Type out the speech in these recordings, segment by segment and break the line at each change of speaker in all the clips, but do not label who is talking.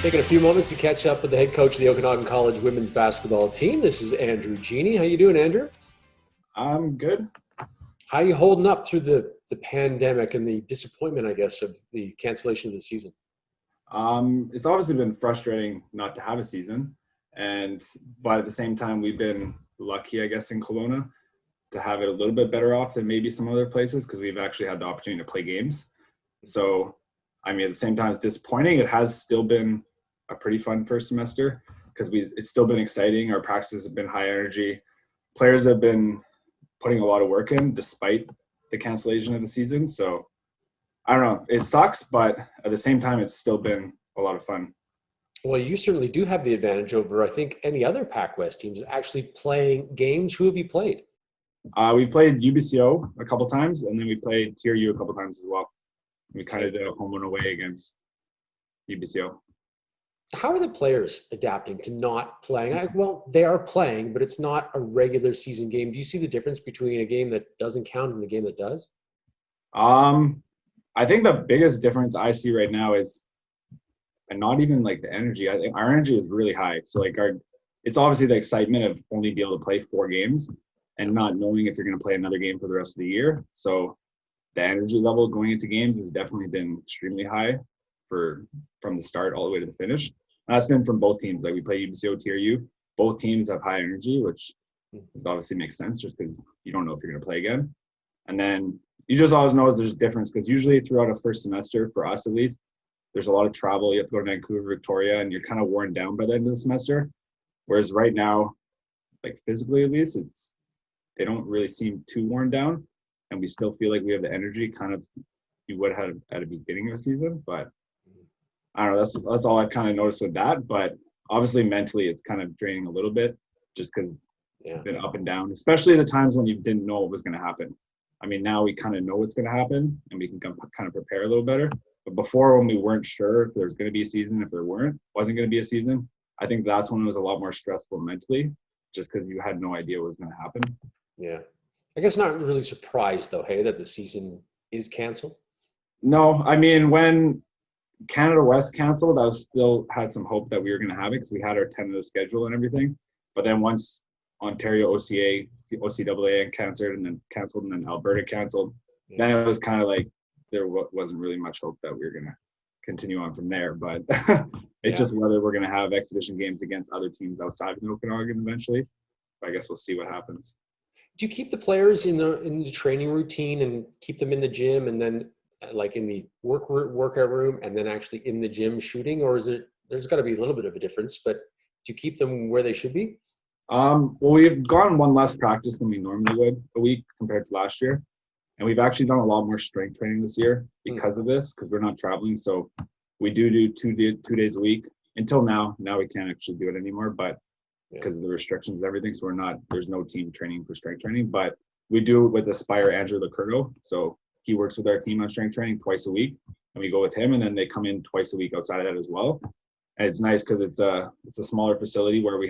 Taking a few moments to catch up with the head coach of the Okanagan College women's basketball team. This is Andrew Gini. How you doing, Andrew?
I'm good.
How are you holding up through the pandemic and the disappointment, I guess, of the cancellation of the season?
It's obviously been frustrating not to have a season, but at the same time, we've been lucky, I guess, in Kelowna to have it a little bit better off than maybe some other places because we've actually had the opportunity to play games. So, I mean, at the same time, it's disappointing. It has still been a pretty fun first semester because it's still been exciting. Our practices have been high energy. Players have been putting a lot of work in despite the cancellation of the season. So I don't know, it sucks, but at the same time, it's still been a lot of fun.
Well, you certainly do have the advantage over, I think, any other PACWEST teams actually playing games. Who have you played?
We played UBCO a couple times, and then we played TRU a couple times as well. We kind of did a home and away against UBCO.
How are the players adapting to not playing? Well, they are playing, but it's not a regular season game. Do you see the difference between a game that doesn't count and a game that does?
I think the biggest difference I see right now is, and not even like the energy. I think our energy is really high. So like it's obviously the excitement of only being able to play 4 games and not knowing if you're going to play another game for the rest of the year. So the energy level going into games has definitely been extremely high from the start all the way to the finish. And that's been from both teams. Like we play UBCO, TRU. Both teams have high energy, which obviously makes sense just because you don't know if you're going to play again. And then you just always know there's a difference because usually throughout a first semester, for us at least, there's a lot of travel. You have to go to Vancouver, Victoria, and you're kind of worn down by the end of the semester. Whereas right now, like physically at least, they don't really seem too worn down. And we still feel like we have the energy kind of you would have at the beginning of the season. But I don't know, that's all I've kind of noticed with that. But obviously mentally it's kind of draining a little bit just because it's been up and down, especially the times when you didn't know what was going to happen. I mean, now we kind of know what's going to happen and we can kind of prepare a little better. But before, when we weren't sure if there was going to be a season, if there wasn't going to be a season, I think that's when it was a lot more stressful mentally just because you had no idea what was going to happen.
Yeah. I guess not really surprised though, hey, that the season is canceled.
No, I mean, when Canada West canceled, I still had some hope that we were going to have it because we had our tentative schedule and everything. But then once Ontario OCAA canceled and then Alberta canceled, then it was kind of like there wasn't really much hope that we were going to continue on from there. But it's just whether we're going to have exhibition games against other teams outside of Okanagan eventually. But I guess we'll see what happens.
Do you keep the players in the training routine and keep them in the gym and then like in the workout room and then actually in the gym shooting, or is there's got to be a little bit of a difference, but do you keep them where they should be?
Well, we've gone one less practice than we normally would a week compared to last year. And we've actually done a lot more strength training this year because of this, because we're not traveling. So we do 2 days a week until now. Now we can't actually do it anymore, but because of the restrictions and everything. So there's no team training for strength training, but we do it with Aspire Andrew Licurgo. So he works with our team on strength training twice a week and we go with him and then they come in twice a week outside of that as well. And it's nice because it's a smaller facility where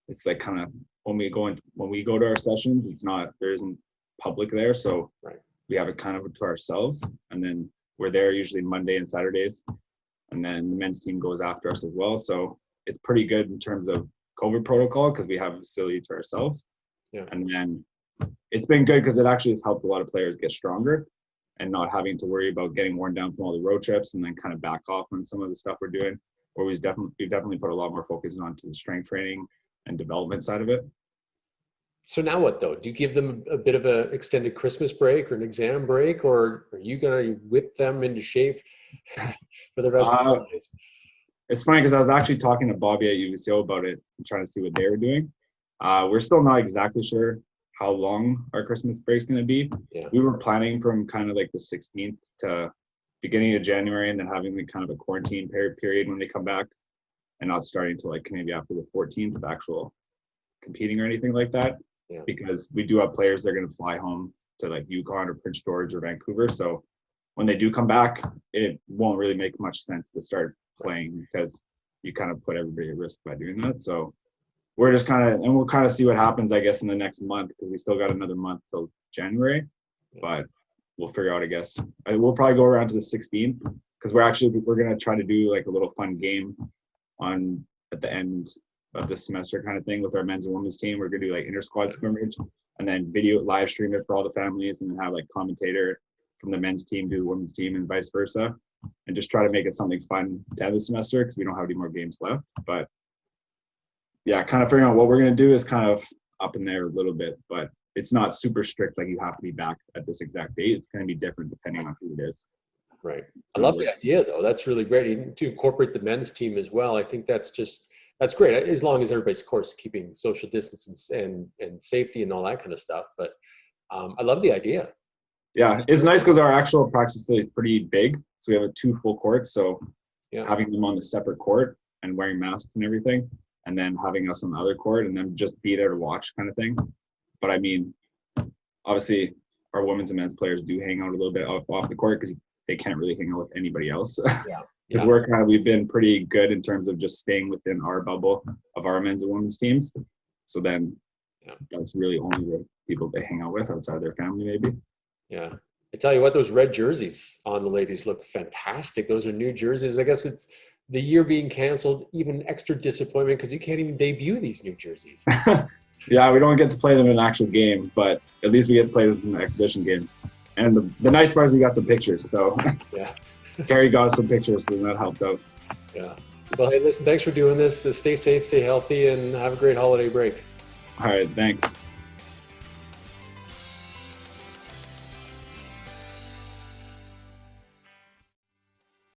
it's like kind of when we go to our sessions, there isn't public there. So we have it kind of to ourselves. And then we're there usually Monday and Saturdays. And then the men's team goes after us as well. So it's pretty good in terms of COVID protocol because we have a facility to ourselves. Yeah. And then it's been good because it actually has helped a lot of players get stronger and not having to worry about getting worn down from all the road trips and then kind of back off on some of the stuff we're doing. Where we've definitely put a lot more focus onto the strength training and development side of it.
So now what though? Do you give them a bit of an extended Christmas break or an exam break, or are you going to whip them into shape for the rest of the holidays?
It's funny because I was actually talking to Bobby at UBCO about it and trying to see what they were doing. We're still not exactly sure how long our Christmas break is going to be. Yeah. We were planning from kind of like the 16th to beginning of January and then having like kind of a quarantine period when they come back and not starting to like maybe after the 14th of actual competing or anything like that. Yeah. Because we do have players that are going to fly home to like Yukon or Prince George or Vancouver. So when they do come back, it won't really make much sense to start playing because you kind of put everybody at risk by doing that. So we're just and we'll kind of see what happens, I guess, in the next month because we still got another month till January, but we'll figure out, I guess. We'll probably go around to the 16th because we're going to try to do like a little fun game at the end of the semester kind of thing with our men's and women's team. We're going to do like inter-squad scrimmage and then video live stream it for all the families, and then have like commentator from the men's team do the women's team and vice versa, and just try to make it something fun to end the semester because we don't have any more games left. But yeah, kind of figuring out what we're going to do is kind of up in there a little bit, but it's not super strict, like you have to be back at this exact date. It's going to be different depending on who it is.
Right. I love the idea though. That's really great. Even to incorporate the men's team as well. I think that's great, as long as everybody's, of course, keeping social distance and safety and all that kind of stuff. But I love the idea.
Yeah, it's nice because our actual practice facility is pretty big. So we have 2 full courts. So having them on the separate court and wearing masks and everything, and then having us on the other court and then just be there to watch kind of thing. But I mean, obviously our women's and men's players do hang out a little bit off the court because they can't really hang out with anybody else.
Yeah.
Because we've been pretty good in terms of just staying within our bubble of our men's and women's teams. So then that's really only the people they hang out with outside their family, maybe.
Yeah. I tell you what, those red jerseys on the ladies look fantastic. Those are new jerseys. I guess it's the year being canceled, even extra disappointment because you can't even debut these new jerseys.
Yeah, we don't get to play them in an actual game, but at least we get to play them in the exhibition games. And the nice part is we got some pictures. So
yeah.
Carrie got us some pictures, so that helped out.
Yeah. Well, hey, listen, thanks for doing this. Stay safe, stay healthy, and have a great holiday break.
All right, thanks.